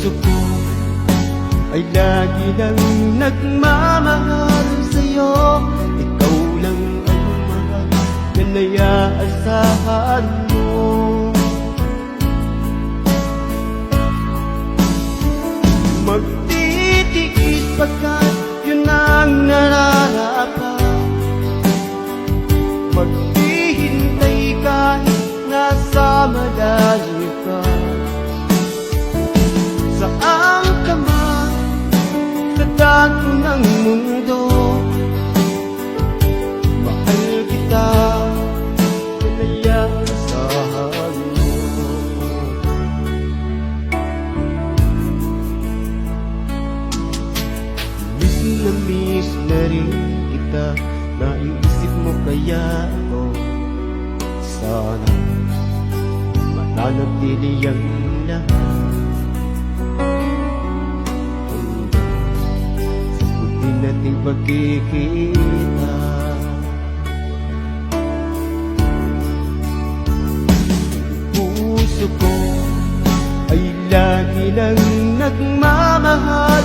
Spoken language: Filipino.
puso ko ay lagi lang nagmamahal sa'yo. Ikaw lang ang mahal na naiaasahan mo. Magtitiis pagkat yun ang nararapat. Maghihintay kahit nasa malayo ka. Saan ka man sa dato ng mundo, mahal kita, inaasahan mo. Miss na miss na rin kita, naiisip mo kaya ako. Sana mananatili ang lahat nating pagkikita. Puso ko ay lagi lang nagmamahal